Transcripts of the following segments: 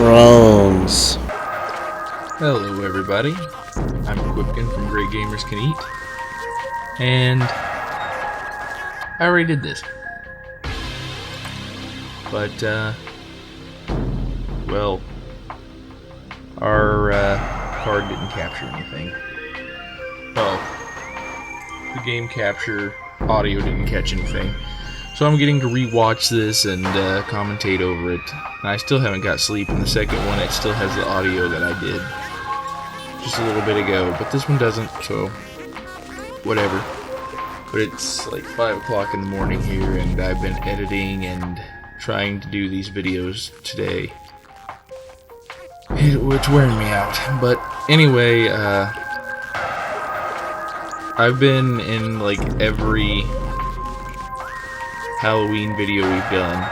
Thrones. Hello everybody, I'm Kwipken from Great Gamers Can Eat, and I already did this, but well, our card didn't capture anything. Well, the game capture audio didn't catch anything, so I'm getting to rewatch this and commentate over it. And I still haven't got sleep. In the second one, it still has the audio that I did just a little bit ago, but this one doesn't, so whatever. But it's like 5 o'clock in the morning here, and I've been editing and trying to do these videos today, which wearing me out. But anyway, I've been in like every Halloween video we've done.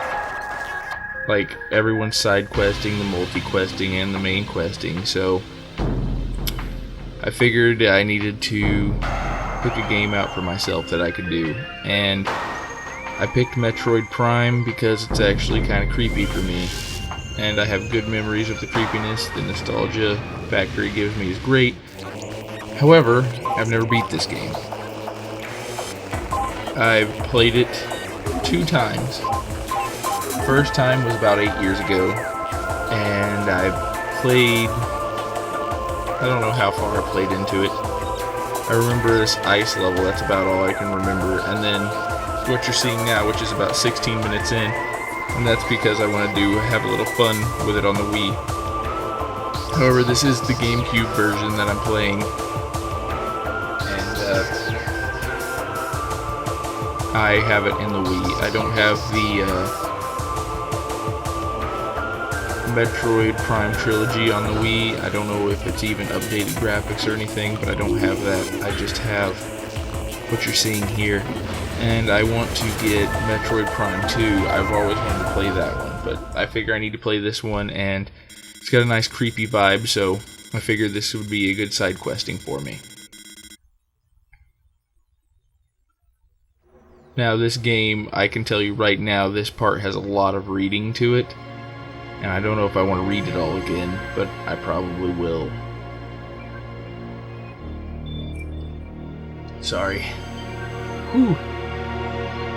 Like, everyone's side questing, the multi-questing, and the main questing, so I figured I needed to pick a game out for myself that I could do. And I picked Metroid Prime because it's actually kind of creepy for me. And I have good memories of the creepiness. The nostalgia factor it gives me is great. However, I've never beat this game. I've played it 2 times. First time was about 8 years ago, and I don't know how far I played into it. I remember this ice level, that's about all I can remember, and then what you're seeing now, which is about 16 minutes in, and that's because I want to have a little fun with it on the Wii. However, this is the GameCube version that I'm playing, and I have it in the Wii. I don't have the Metroid Prime trilogy on the Wii. I don't know if it's even updated graphics or anything, but I don't have that. I just have what you're seeing here. And I want to get Metroid Prime 2. I've always wanted to play that one, but I figure I need to play this one, and it's got a nice creepy vibe, so I figured this would be a good side questing for me. Now, this game, I can tell you right now, this part has a lot of reading to it. And I don't know if I want to read it all again, but I probably will. Sorry. Whew.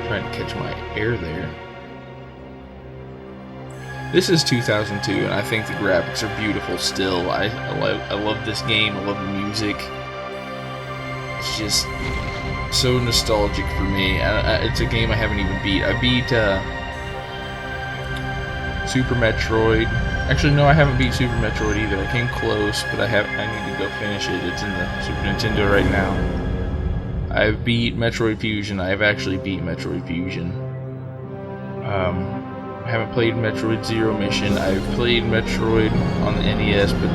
Trying to catch my air there. This is 2002, and I think the graphics are beautiful still. I love this game. I love the music. It's just so nostalgic for me. It's a game I haven't even beat. I beat Super Metroid. Actually, no, I haven't beat Super Metroid either. I came close, but I need to go finish it. It's in the Super Nintendo right now. I've beat Metroid Fusion. I have actually beat Metroid Fusion. I haven't played Metroid Zero Mission. I've played Metroid on the NES, but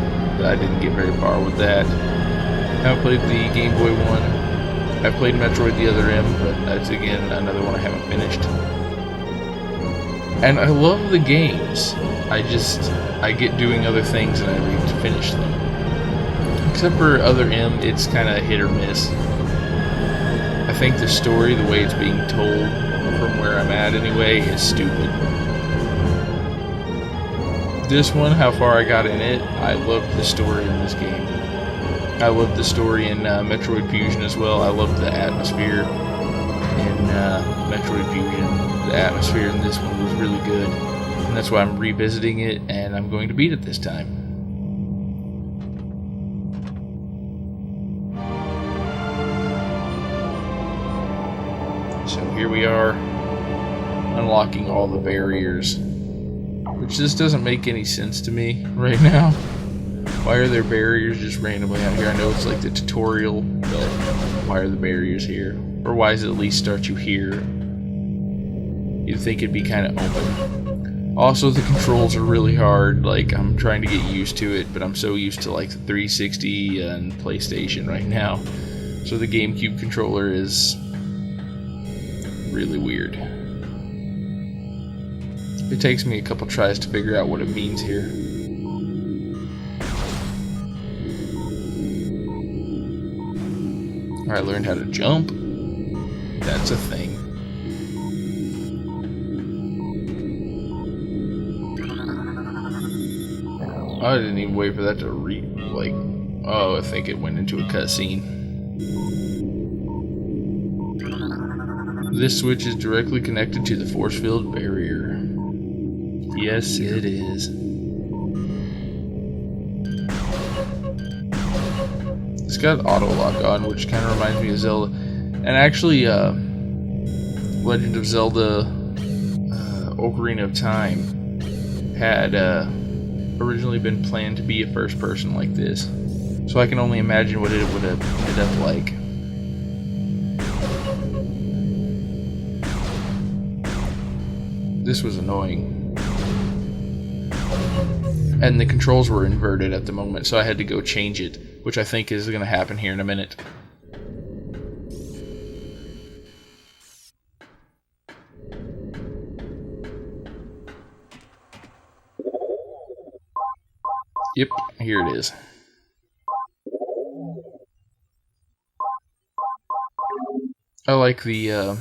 I didn't get very far with that. I haven't played the Game Boy one. I've played Metroid the Other M, but that's again another one I haven't finished. And I love the games. I get doing other things and I need to finish them. Except for Other M, it's kind of hit or miss. I think the story, the way it's being told, from where I'm at anyway, is stupid. This one, how far I got in it, I loved the story in this game. I loved the story in Metroid Fusion as well. I loved the atmosphere in Metroid Fusion. The atmosphere in this one was really good, and that's why I'm revisiting it, and I'm going to beat it this time. So here we are, unlocking all the barriers, which just doesn't make any sense to me right now. Why are there barriers just randomly out here? I know it's like the tutorial, but why are the barriers here? Or why does it at least start you here? You'd think it'd be kind of open. Also, the controls are really hard. Like, I'm trying to get used to it, but I'm so used to like the 360 and PlayStation right now. So the GameCube controller is really weird. It takes me a couple tries to figure out what it means here. I learned how to jump. That's a thing. I didn't even wait for that to like, oh, I think it went into a cutscene. This switch is directly connected to the force field barrier. Yes, it is. It's got auto lock on, which kind of reminds me of Zelda. And actually, Legend of Zelda Ocarina of Time had originally been planned to be a first person like this. So I can only imagine what it would have ended up like. This was annoying. And the controls were inverted at the moment, so I had to go change it, which I think is going to happen here in a minute. Yep, here it is. I like the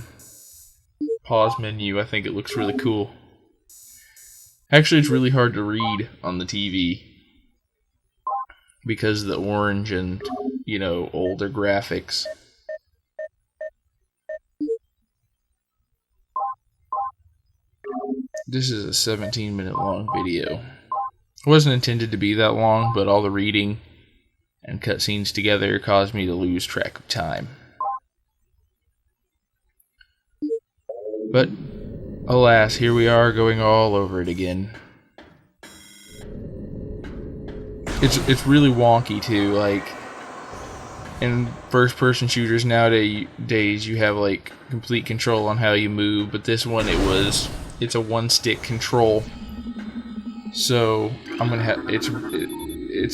pause menu. I think it looks really cool. Actually, it's really hard to read on the TV because of the orange and, you know, older graphics. This is a 17-minute long video. It wasn't intended to be that long, but all the reading and cutscenes together caused me to lose track of time. But alas, here we are going all over it again. It's really wonky too. Like in first-person shooters nowadays, you have like complete control on how you move, but this one it's a one-stick control. So I'm gonna have it's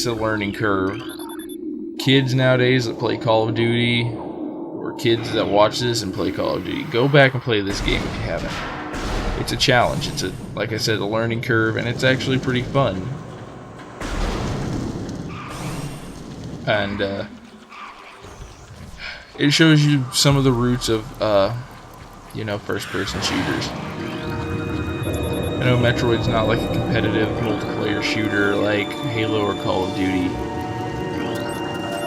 a learning curve. Kids nowadays that play Call of Duty, or kids that watch this and play Call of Duty, go back and play this game if you haven't. It's a challenge. It's like I said, a learning curve, and it's actually pretty fun. And it shows you some of the roots of you know, first-person shooters. I know Metroid's not like a competitive multiplayer shooter like Halo or Call of Duty,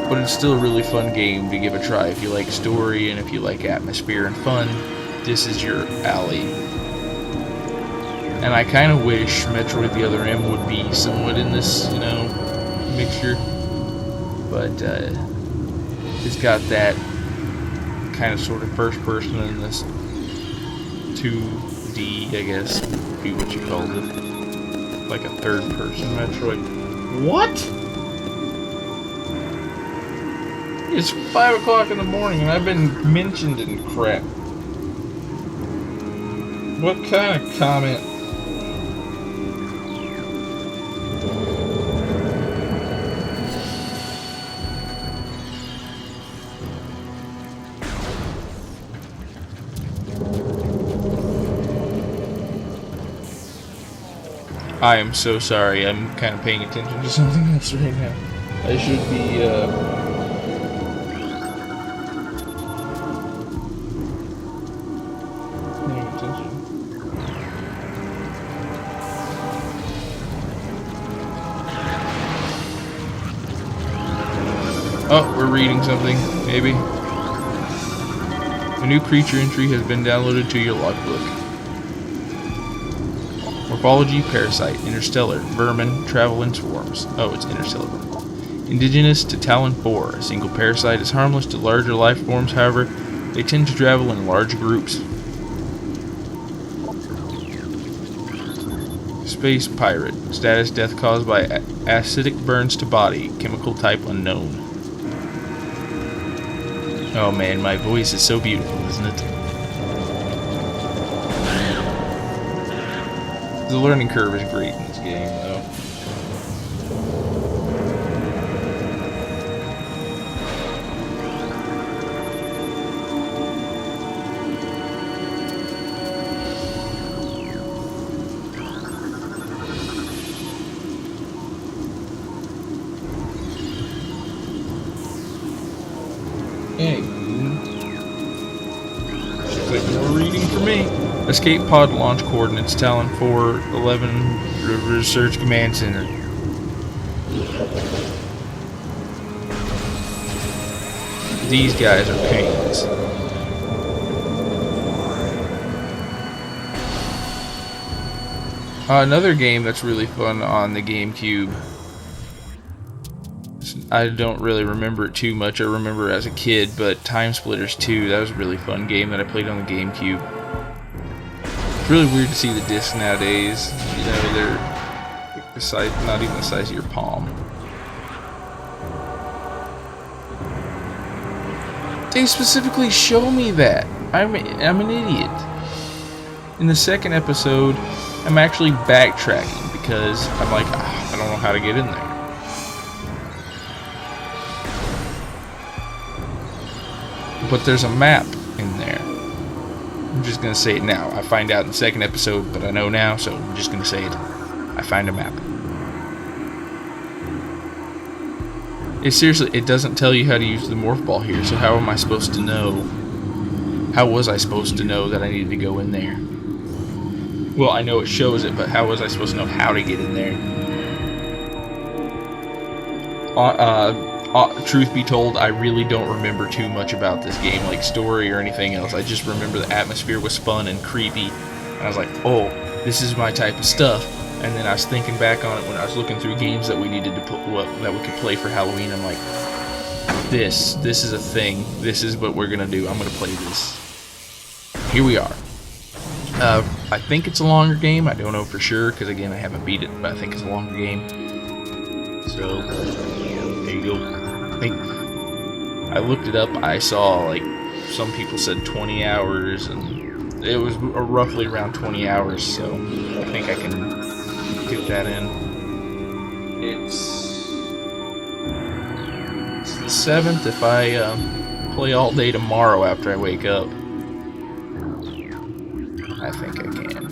but it's still a really fun game to give a try. If you like story and if you like atmosphere and fun, this is your alley. And I kind of wish Metroid the Other M would be somewhat in this, you know, mixture, but it's got that kind of sort of first person in this 2D, I guess, would be what you called it, like a third person Metroid. What? It's 5 o'clock in the morning and I've been mentioned in crap. What kind of comment? I am so sorry. I'm kind of paying attention to something else right now. I should be, paying attention. Oh, we're reading something, maybe. A new creature entry has been downloaded to your logbook. Morphology, parasite, interstellar, vermin, travel in swarms. Oh, it's interstellar. Indigenous to Talon 4, a single parasite is harmless to larger life forms, however, they tend to travel in large groups. Space pirate, status death caused by acidic burns to body, chemical type unknown. Oh man, my voice is so beautiful, isn't it? The learning curve is great in this game, though. Anywho, looks like more reading for me. Escape pod launch coordinates Talon 411 Research Command Center. These guys are pains. Another game that's really fun on the GameCube. I don't really remember it too much. I remember it as a kid, but Time Splitters 2, that was a really fun game that I played on the GameCube. It's really weird to see the discs nowadays. You know, they're the size, not even the size of your palm. They specifically show me that. I'm an idiot. In the second episode, I'm actually backtracking because I'm like, I don't know how to get in there. But there's a map in there. I'm just going to say it now. I find out in the second episode, but I know now, so I'm just going to say it. I find a map. Seriously, it doesn't tell you how to use the morph ball here, so how am I supposed to know? How was I supposed to know that I needed to go in there? Well, I know it shows it, but how was I supposed to know how to get in there? Truth be told, I really don't remember too much about this game, like story or anything else. I just remember the atmosphere was fun and creepy, and I was like, oh, this is my type of stuff. And then I was thinking back on it when I was looking through games that we needed to put, that we could play for Halloween. I'm like, this is a thing. This is what we're gonna do. I'm gonna play this. Here we are. I think it's a longer game. I don't know for sure because again I haven't beat it, but I think it's a longer game. So there you go. I looked it up. I saw like some people said 20 hours, and it was roughly around 20 hours. So I think I can get that in. It's the 7th. If I play all day tomorrow after I wake up, I think I can.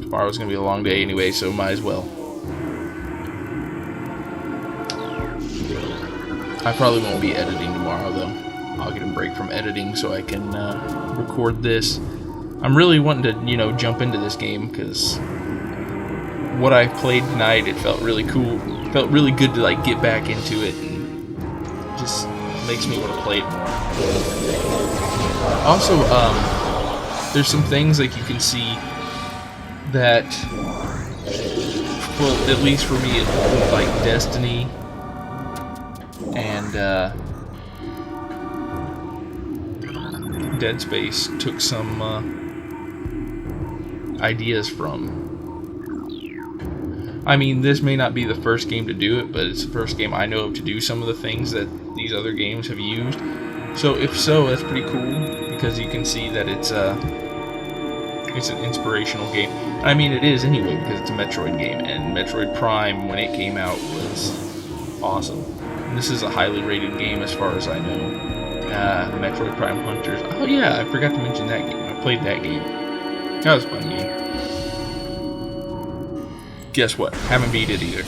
Tomorrow's gonna be a long day anyway, so might as well. I probably won't be editing tomorrow though. I'll get a break from editing so I can record this. I'm really wanting to, you know, jump into this game because what I played tonight, it felt really cool. It felt really good to like get back into it, and just makes me want to play it more. Also, there's some things like you can see that, well, at least for me, it looked like Destiny and Dead Space took some ideas from. I mean, this may not be the first game to do it, but it's the first game I know of to do some of the things that these other games have used. So if so, that's pretty cool because you can see that it's an inspirational game. I mean, it is anyway because it's a Metroid game, and Metroid Prime, when it came out, was awesome. And this is a highly rated game as far as I know. Metroid Prime Hunters. Oh yeah, I forgot to mention that game. I played that game. That was a fun game. Guess what? Haven't beat it either.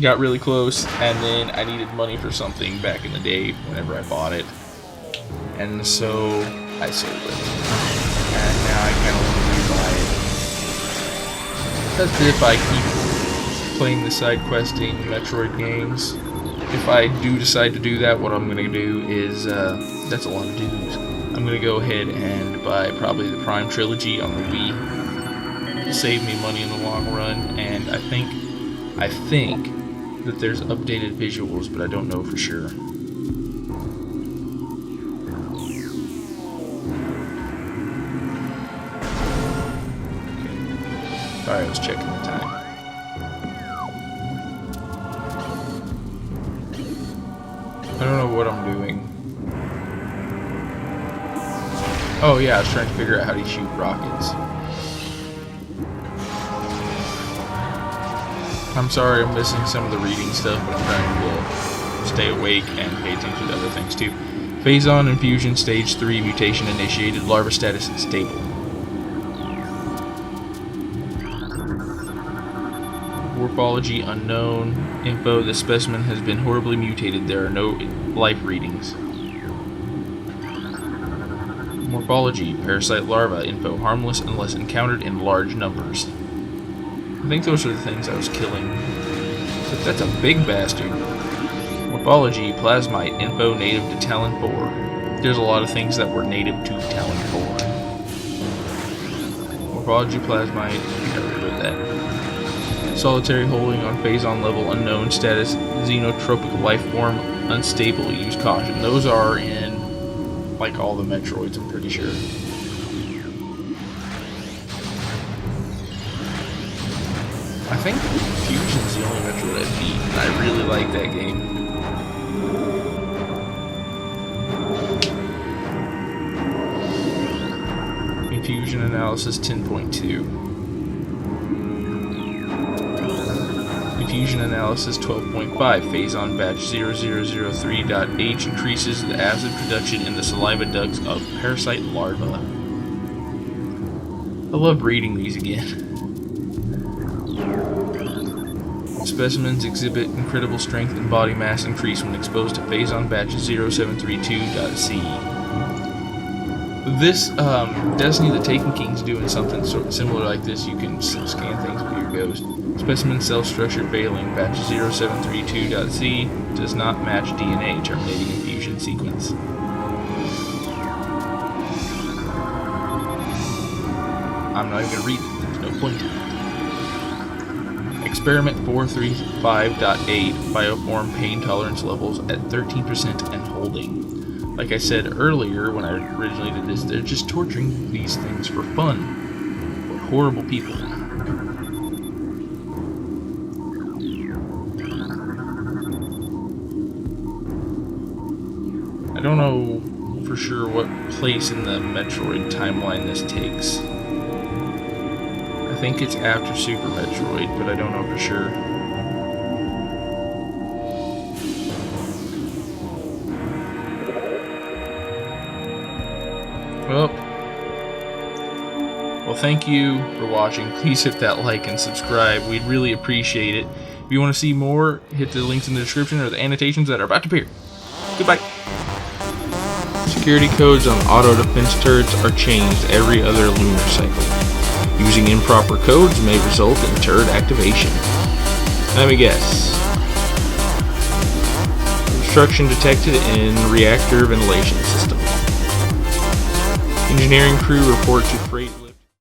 Got really close, and then I needed money for something back in the day whenever I bought it. And so I sold it. And now I kind of want to rebuy it. That's if I keep playing the side questing Metroid games. If I do decide to do that, what I'm going to do is, that's a lot of dues. I'm going to go ahead and buy probably the Prime Trilogy on the Wii. It'll save me money in the long run, and I think that there's updated visuals, but I don't know for sure. Sorry, I was checking the time. I don't know what I'm doing. Oh yeah, I was trying to figure out how to shoot rockets. I'm sorry I'm missing some of the reading stuff, but I'm trying to stay awake and pay attention to other things too. Phase on infusion, stage 3, mutation initiated, larva status stable. Morphology unknown. Info, the specimen has been horribly mutated. There are no life readings. Morphology, parasite larva. Info, harmless unless encountered in large numbers. I think those are the things I was killing. But that's a big bastard. Morphology, Plasmite, info native to Talon 4. There's a lot of things that were native to Talon 4. Morphology, Plasmite, got rid of that. Solitary holding on phase-on level, unknown status, xenotropic life form, unstable, use caution. Those are in, like, all the Metroids, I'm pretty sure. I think Fusion's the only Metroid I've beaten. I really like that game. Infusion analysis 10.2. Infusion analysis 12.5. Phase on batch 0003.H increases the acid production in the saliva ducts of parasite larvae. I love reading these again. Specimens exhibit incredible strength and body mass increase when exposed to phase on batch 0732.C. This Destiny the Taken King's doing something sort of similar like this. You can scan things with your ghost. Specimen cell structure failing. Batch 0732.C does not match DNA, terminating infusion sequence. I'm not even going to read it. There's no point. Experiment 435.8 bioform pain tolerance levels at 13% and holding. Like I said earlier when I originally did this, they're just torturing these things for fun. What horrible people. I don't know for sure what place in the Metroid timeline this takes. I think it's after Super Metroid, but I don't know for sure. Well, thank you for watching. Please hit that like and subscribe. We'd really appreciate it. If you want to see more, hit the links in the description or the annotations that are about to appear. Goodbye. Security codes on auto defense turrets are changed every other lunar cycle. Using improper codes may result in turret activation. Let me guess. Obstruction detected in reactor ventilation system. Engineering crew report to freight